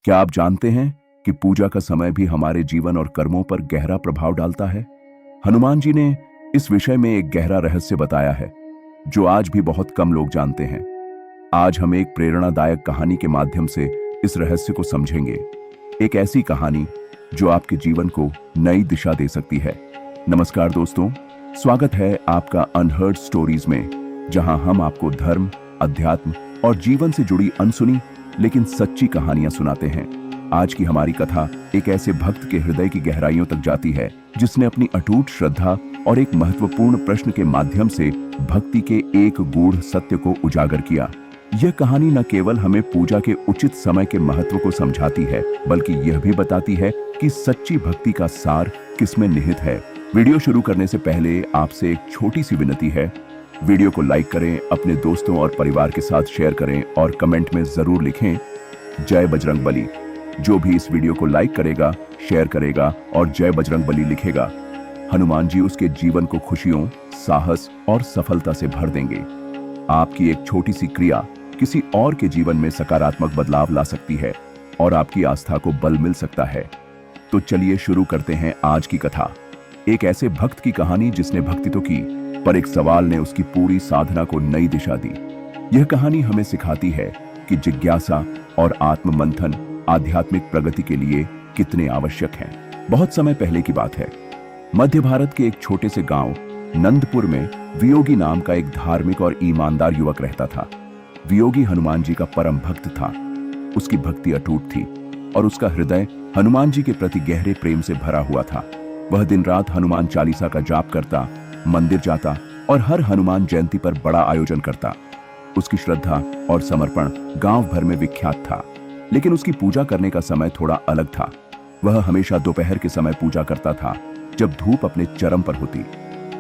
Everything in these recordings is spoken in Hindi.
क्या आप जानते हैं कि पूजा का समय भी हमारे जीवन और कर्मों पर गहरा प्रभाव डालता है? हनुमान जी ने इस विषय में एक गहरा रहस्य बताया है जो आज भी बहुत कम लोग जानते हैं। आज हम एक प्रेरणादायक कहानी के माध्यम से इस रहस्य को समझेंगे। एक ऐसी कहानी जो आपके जीवन को नई दिशा दे सकती है। नमस्कार दोस्तों, स्वागत है आपका अनहर्ड स्टोरीज में, जहां हम आपको धर्म, अध्यात्म और जीवन से जुड़ी अनसुनी लेकिन सच्ची कहानियां सुनाते हैं। आज की हमारी कथा एक ऐसे भक्त के हृदय की गहराइयों तक जाती है जिसने अपनी अटूट श्रद्धा और एक महत्वपूर्ण प्रश्न के माध्यम से भक्ति के एक गूढ़ सत्य को उजागर किया। यह कहानी न केवल हमें पूजा के उचित समय के महत्व को समझाती है, बल्कि यह भी बताती है कि सच्ची भक्ति का सार किसमें निहित है। वीडियो शुरू करने से पहले आपसे एक छोटी सी विनती है। वीडियो को लाइक करें, अपने दोस्तों और परिवार के साथ शेयर करें और कमेंट में जरूर लिखें जय बजरंग बली। जो भी इस वीडियो को लाइक करेगा, शेयर करेगा और जय बजरंग बली लिखेगा, हनुमान जी उसके जीवन को खुशियों, साहस और सफलता से भर देंगे। आपकी एक छोटी सी क्रिया किसी और के जीवन में सकारात्मक बदलाव ला सकती है और आपकी आस्था को बल मिल सकता है। तो चलिए शुरू करते हैं आज की कथा। एक ऐसे भक्त की कहानी जिसने भक्ति तो की, पर एक सवाल ने उसकी पूरी साधना को नई दिशा दी। यह कहानी हमें सिखाती है कि जिज्ञासा और आत्ममंथन आध्यात्मिक प्रगति के लिए कितने आवश्यक हैं। बहुत समय पहले की बात है। मध्य भारत के एक छोटे से गांव नंदपुर में वियोगी नाम का एक धार्मिक और ईमानदार युवक रहता था। वियोगी हनुमान जी का परम भक्त था। उसकी भक्ति अटूट थी और उसका हृदय हनुमान जी के प्रति गहरे प्रेम से भरा हुआ था। वह दिन रात हनुमान चालीसा का जाप करता, मंदिर जाता और हर हनुमान जयंती पर बड़ा आयोजन करता। उसकी श्रद्धा और समर्पण गांव भर में विख्यात था। लेकिन उसकी पूजा करने का समय थोड़ा अलग था। वह हमेशा दोपहर के समय पूजा करता था, जब धूप अपने चरम पर होती।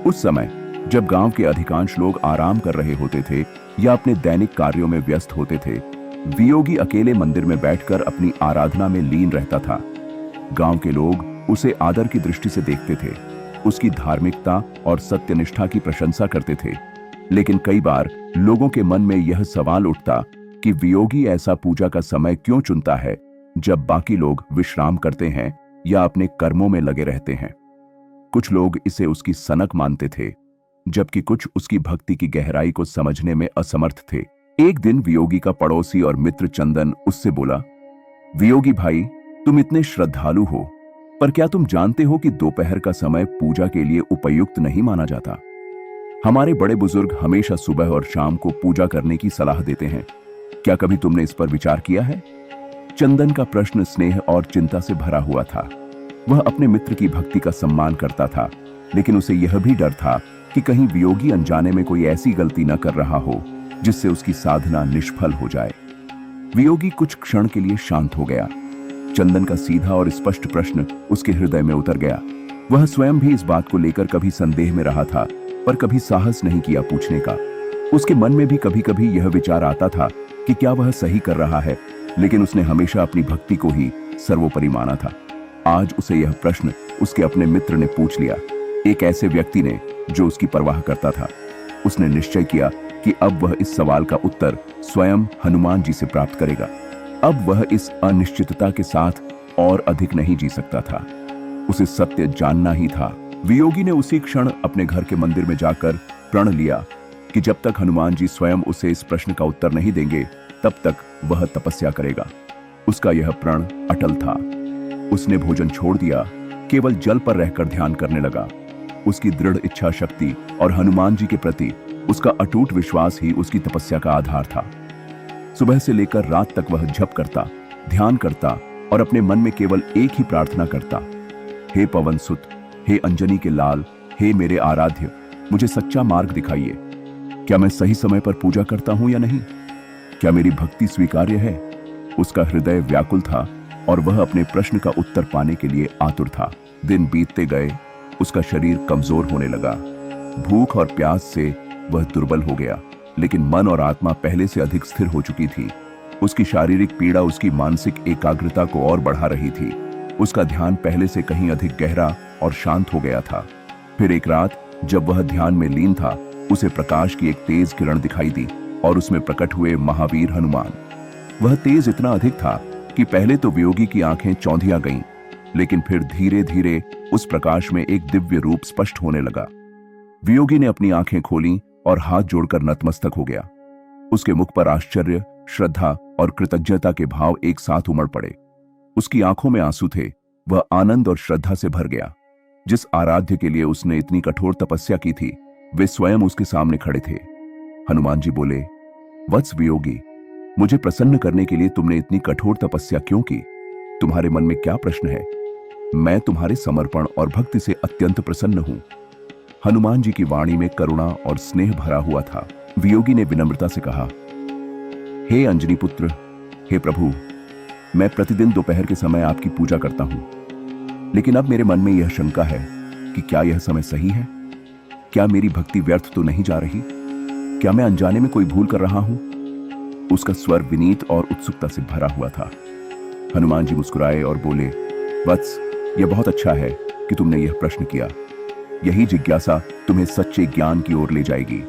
उस समय जब गांव के अधिकांश लोग आराम कर रहे होते थे या अपने दैनिक कार्यों में व्यस्त होते थे, वियोगी अकेले मंदिर में बैठकर अपनी आराधना में लीन रहता था। गांव के लोग उसे आदर की दृष्टि से देखते थे, उसकी धार्मिकता और सत्यनिष्ठा की प्रशंसा करते थे। लेकिन कई बार लोगों के मन में यह सवाल उठता कि वियोगी ऐसा पूजा का समय क्यों चुनता है जब बाकी लोग विश्राम करते हैं या अपने कर्मों में लगे रहते हैं। कुछ लोग इसे उसकी सनक मानते थे, जबकि कुछ उसकी भक्ति की गहराई को समझने में असमर्थ थे। एक दिन वियोगी का पड़ोसी और मित्र चंदन उससे बोला, वियोगी भाई, तुम इतने श्रद्धालु हो, पर क्या तुम जानते हो कि दोपहर का समय पूजा के लिए उपयुक्त नहीं माना जाता? हमारे बड़े बुजुर्ग हमेशा सुबह और शाम को पूजा करने की सलाह देते हैं। क्या कभी तुमने इस पर विचार किया है? चंदन का प्रश्न स्नेह और चिंता से भरा हुआ था। वह अपने मित्र की भक्ति का सम्मान करता था, लेकिन उसे यह भी डर था कि कहीं वियोगी अनजाने में कोई ऐसी गलती न कर रहा हो जिससे उसकी साधना निष्फल हो जाए। वियोगी कुछ क्षण के लिए शांत हो गया। चंदन का सीधा और स्पष्ट प्रश्न उसके हृदय में उतर गया। वह स्वयं भी इस बात को लेकर कभी संदेह में रहा था, पर कभी साहस नहीं किया पूछने का। उसके मन में भी कभी कभी यह विचार आता था कि क्या वह सही कर रहा है, लेकिन उसने हमेशा अपनी भक्ति को ही सर्वोपरि माना था। आज उसे यह प्रश्न उसके अपने मित्र ने पूछ लिया, एक ऐसे व्यक्ति ने जो उसकी परवाह करता था। उसने निश्चय किया कि अब वह इस सवाल का उत्तर स्वयं हनुमान जी से प्राप्त करेगा। अब वह इस अनिश्चितता के साथ और अधिक नहीं जी सकता था। उसे सत्य जानना ही था। वियोगी ने उसी क्षण अपने घर के मंदिर में जाकर प्रण लिया कि जब तक हनुमान जी स्वयं उसे इस प्रश्न का उत्तर नहीं देंगे, तब तक वह तपस्या करेगा। उसका यह प्रण अटल था। उसने भोजन छोड़ दिया, केवल जल पर रहकर ध्यान करने लगा। उसकी दृढ़ इच्छा शक्ति और हनुमान जी के प्रति उसका अटूट विश्वास ही उसकी तपस्या का आधार था। सुबह से लेकर रात तक वह जप करता, ध्यान करता और अपने मन में केवल एक ही प्रार्थना करता, हे पवन सुत, हे अंजनी के लाल, हे मेरे आराध्य, मुझे सच्चा मार्ग दिखाइए। क्या मैं सही समय पर पूजा करता हूं या नहीं? क्या मेरी भक्ति स्वीकार्य है? उसका हृदय व्याकुल था और वह अपने प्रश्न का उत्तर पाने के लिए आतुर था। दिन बीतते गए, उसका शरीर कमजोर होने लगा। भूख और प्यास से वह दुर्बल हो गया, लेकिन मन और आत्मा पहले से अधिक स्थिर हो चुकी थी। उसकी शारीरिक पीड़ा उसकी मानसिक एकाग्रता को और बढ़ा रही थी। उसका ध्यान पहले से कहीं अधिक गहरा और शांत हो गया था। फिर एक रात जब वह ध्यान में लीन था, उसे प्रकाश की एक तेज किरण दिखाई दी और उसमें प्रकट हुए महावीर हनुमान। वह तेज इतना अधिक था कि पहले तो वियोगी की आंखें चौंधिया गईं, लेकिन फिर धीरे धीरे उस प्रकाश में एक दिव्य रूप स्पष्ट होने लगा। वियोगी ने अपनी आंखें खोलीं और हाथ जोड़कर नतमस्तक हो गया। उसके मुख पर आश्चर्य, श्रद्धा और कृतज्ञता के भाव एक साथ उमड़ पड़े। उसकी आंखों में आंसू थे। वह आनंद और श्रद्धा से भर गया। जिस आराध्य के लिए उसने इतनी कठोर तपस्या की थी, वे स्वयं उसके सामने खड़े थे। हनुमान जी बोले, वत्स वियोगी, मुझे प्रसन्न करने के लिए तुमने इतनी कठोर तपस्या क्यों की? तुम्हारे मन में क्या प्रश्न है? मैं तुम्हारे समर्पण और भक्ति से अत्यंत प्रसन्न हूं। हनुमान जी की वाणी में करुणा और स्नेह भरा हुआ था। वियोगी ने विनम्रता से कहा, हे अंजनी पुत्र, हे प्रभु, मैं प्रतिदिन दोपहर के समय आपकी पूजा करता हूं, लेकिन अब मेरे मन में यह शंका है कि क्या यह समय सही है? क्या मेरी भक्ति व्यर्थ तो नहीं जा रही? क्या मैं अनजाने में कोई भूल कर रहा हूं? उसका स्वर विनीत और उत्सुकता से भरा हुआ था। हनुमान जी मुस्कुराए और बोले, वत्स, यह बहुत अच्छा है कि तुमने यह प्रश्न किया। यही जिज्ञासा तुम्हें सच्चे ज्ञान की ओर ले जाएगी।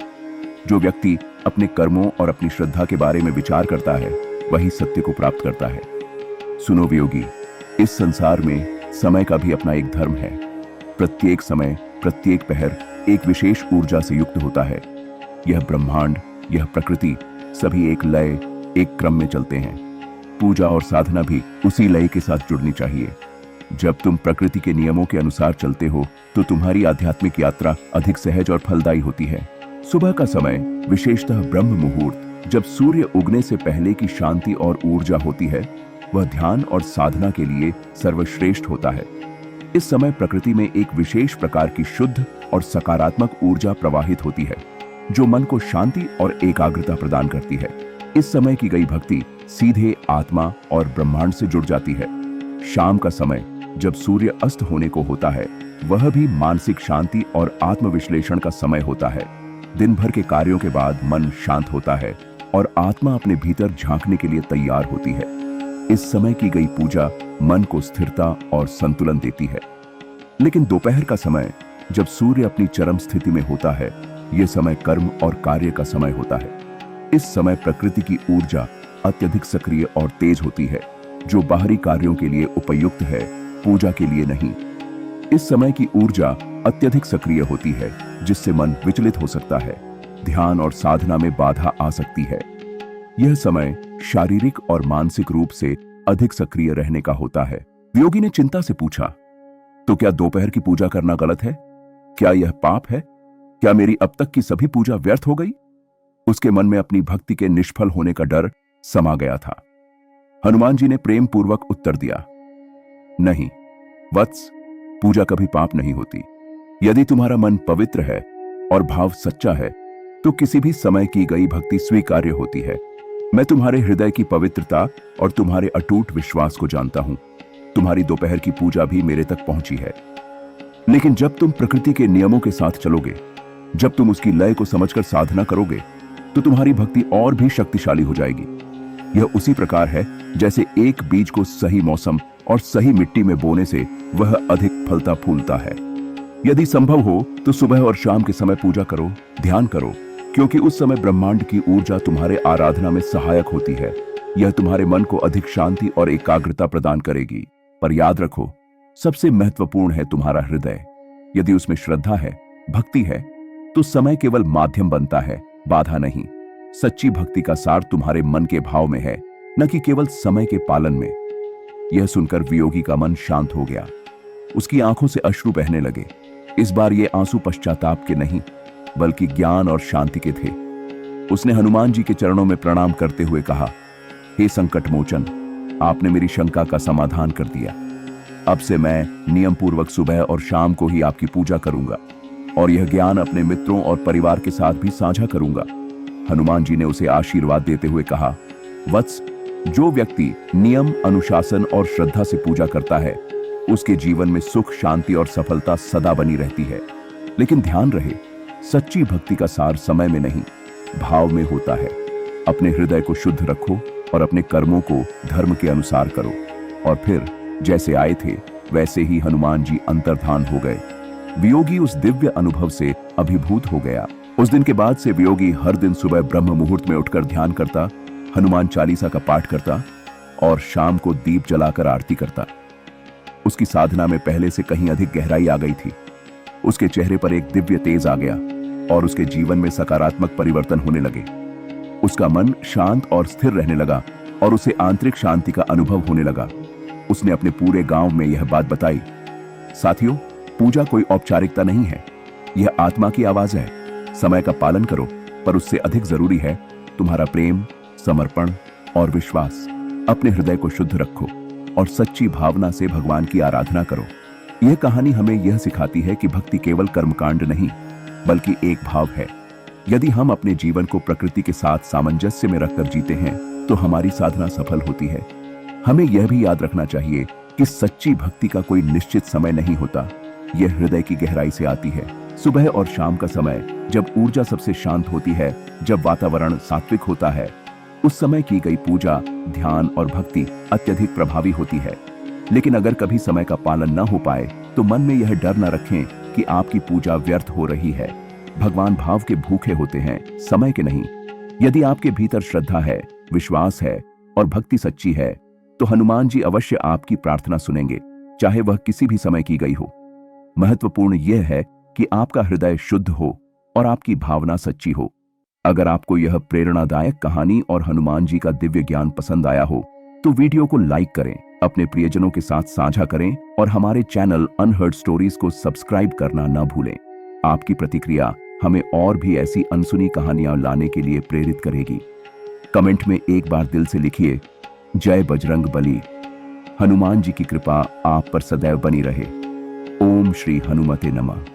जो व्यक्ति अपने कर्मों और अपनी श्रद्धा के बारे में विचार करता है, वही सत्य को प्राप्त करता है। सुनो वियोगी, इस संसार में समय का भी अपना एक धर्म है। प्रत्येक समय, प्रत्येक पहर एक विशेष ऊर्जा से युक्त होता है। यह ब्रह्मांड, यह प्रकृति, सभी एक लय, एक क्रम में चलते हैं। पूजा और साधना भी उसी लय के साथ जुड़नी चाहिए। जब तुम प्रकृति के नियमों के अनुसार चलते हो, तो तुम्हारी आध्यात्मिक यात्रा अधिक सहज और फलदायी होती है। सुबह का समय, विशेषतः ब्रह्म मुहूर्त, जब सूर्य उगने से पहले की शांति और ऊर्जा होती है, वह ध्यान और साधना के लिए सर्वश्रेष्ठ होता है। इस समय प्रकृति में एक विशेष प्रकार की शुद्ध और सकारात्मक ऊर्जा प्रवाहित होती है, जो मन को शांति और एकाग्रता प्रदान करती है। इस समय की गई भक्ति सीधे आत्मा और ब्रह्मांड से जुड़ जाती है। शाम का समय, जब सूर्य अस्त होने को होता है, वह भी मानसिक शांति और आत्मविश्लेषण का समय होता है। दिन भर के कार्यों के बाद मन शांत होता है और आत्मा अपने भीतर झांकने के लिए तैयार होती है। इस समय की गई पूजा मन को स्थिरता और संतुलन देती है। लेकिन दोपहर का समय, जब सूर्य अपनी चरम स्थिति में होता है, यह समय कर्म और कार्य का समय होता है। इस समय प्रकृति की ऊर्जा अत्यधिक सक्रिय और तेज होती है, जो बाहरी कार्यों के लिए उपयुक्त है, पूजा के लिए नहीं। इस समय की ऊर्जा अत्यधिक सक्रिय होती है, जिससे मन विचलित हो सकता है। ध्यान और साधना में बाधा आ सकती है। यह समय शारीरिक और मानसिक रूप से अधिक सक्रिय रहने का होता है। वियोगी ने चिंता से पूछा, तो क्या दोपहर की पूजा करना गलत है? क्या यह पाप है? क्या मेरी अब तक की सभी पूजा व्यर्थ हो गई? उसके मन में अपनी भक्ति के निष्फल होने का डर समा गया था। हनुमान जी ने प्रेम पूर्वक उत्तर दिया, नहीं वत्स, पूजा कभी पाप नहीं होती। यदि तुम्हारा मन पवित्र है और भाव सच्चा है, तो किसी भी समय की गई भक्ति स्वीकार्य होती है। मैं तुम्हारे हृदय की पवित्रता और तुम्हारे अटूट विश्वास को जानता हूं। तुम्हारी दोपहर की पूजा भी मेरे तक पहुंची है। लेकिन जब तुम प्रकृति के नियमों के साथ चलोगे, जब तुम उसकी लय को समझकर साधना करोगे, तो तुम्हारी भक्ति और भी शक्तिशाली हो जाएगी। यह उसी प्रकार है जैसे एक बीज को सही मौसम और सही मिट्टी में बोने से वह अधिक फलता फूलता है। यदि संभव हो तो सुबह और शाम के समय पूजा करो, ध्यान करो, क्योंकि उस समय ब्रह्मांड की ऊर्जा तुम्हारे आराधना में सहायक होती है। यह तुम्हारे मन को अधिक शांति और एकाग्रता प्रदान करेगी। पर याद रखो, सबसे महत्वपूर्ण है तुम्हारा हृदय। यदि उसमें श्रद्धा है, भक्ति है, तो समय केवल माध्यम बनता है, बाधा नहीं। सच्ची भक्ति का सार तुम्हारे मन के भाव में है, न कि केवल समय के पालन में। यह सुनकर वियोगी का मन शांत हो गया। उसकी आंखों से अश्रु बहने लगे। इस बार ये आंसू पश्चाताप के नहीं, बल्कि ज्ञान और शांति के थे। उसने हनुमान जी के चरणों में प्रणाम करते हुए कहा, हे संकट मोचन, आपने मेरी शंका का समाधान कर दिया। अब से मैं नियम पूर्वक सुबह और शाम को ही आपकी पूजा करूंगा और यह ज्ञान अपने मित्रों और परिवार के साथ भी साझा करूंगा। हनुमान जी ने उसे आशीर्वाद देते हुए कहा, वत्स, जो व्यक्ति नियम, अनुशासन और श्रद्धा से पूजा करता है, उसके जीवन में सुख, शांति और सफलता सदा बनी रहती है। लेकिन ध्यान रहे, सच्ची भक्ति का सार समय में नहीं, भाव में होता है। अपने हृदय को शुद्ध रखो और अपने कर्मों को धर्म के अनुसार करो। और फिर जैसे आए थे वैसे ही हनुमान जी अंतर्धान हो गए। वियोगी उस दिव्य अनुभव से अभिभूत हो गया। उस दिन के बाद से वियोगी हर दिन सुबह ब्रह्म मुहूर्त में उठकर ध्यान करता, हनुमान चालीसा का पाठ करता और शाम को दीप जलाकर आरती करता। उसकी साधना में पहले से कहीं अधिक गहराई आ गई थी। उसके चेहरे पर एक दिव्य तेज आ गया और उसके जीवन में सकारात्मक परिवर्तन होने लगे। उसका मन शांत और स्थिर रहने लगा और उसे आंतरिक शांति का अनुभव होने लगा। उसने अपने पूरे गांव में यह बात बताई। साथियों, पूजा कोई औपचारिकता नहीं है, यह आत्मा की आवाज है। समय का पालन करो, पर उससे अधिक जरूरी है तुम्हारा प्रेम, समर्पण और विश्वास। अपने हृदय को शुद्ध रखो और सच्ची भावना से भगवान की आराधना करो। यह कहानी हमें यह सिखाती है कि भक्ति केवल कर्मकांड नहीं, बल्कि एक भाव है। यदि हम अपने जीवन को प्रकृति के साथ सामंजस्य में रखकर जीते हैं, तो हमारी साधना सफल होती है। हमें यह भी याद रखना चाहिए कि सच्ची भक्ति का कोई निश्चित समय नहीं होता, यह हृदय की गहराई से आती है। सुबह और शाम का समय जब ऊर्जा सबसे शांत होती है, जब वातावरण सात्विक होता है, उस समय की गई पूजा, ध्यान और भक्ति अत्यधिक प्रभावी होती है। लेकिन अगर कभी समय का पालन न हो पाए, तो मन में यह डर न रखें कि आपकी पूजा व्यर्थ हो रही है। भगवान भाव के भूखे होते हैं, समय के नहीं। यदि आपके भीतर श्रद्धा है, विश्वास है और भक्ति सच्ची है, तो हनुमान जी अवश्य आपकी प्रार्थना सुनेंगे, चाहे वह किसी भी समय की गई हो। महत्वपूर्ण यह है कि आपका हृदय शुद्ध हो और आपकी भावना सच्ची हो। अगर आपको यह प्रेरणादायक कहानी और हनुमान जी का दिव्य ज्ञान पसंद आया हो, तो वीडियो को लाइक करें, अपने प्रियजनों के साथ साझा करें और हमारे चैनल अनहर्ड स्टोरीज को सब्सक्राइब करना न भूलें। आपकी प्रतिक्रिया हमें और भी ऐसी अनसुनी कहानियां लाने के लिए प्रेरित करेगी। कमेंट में एक बार दिल से लिखिए, जय बजरंग बली। हनुमान जी की कृपा आप पर सदैव बनी रहे। ओम श्री हनुमते नमः।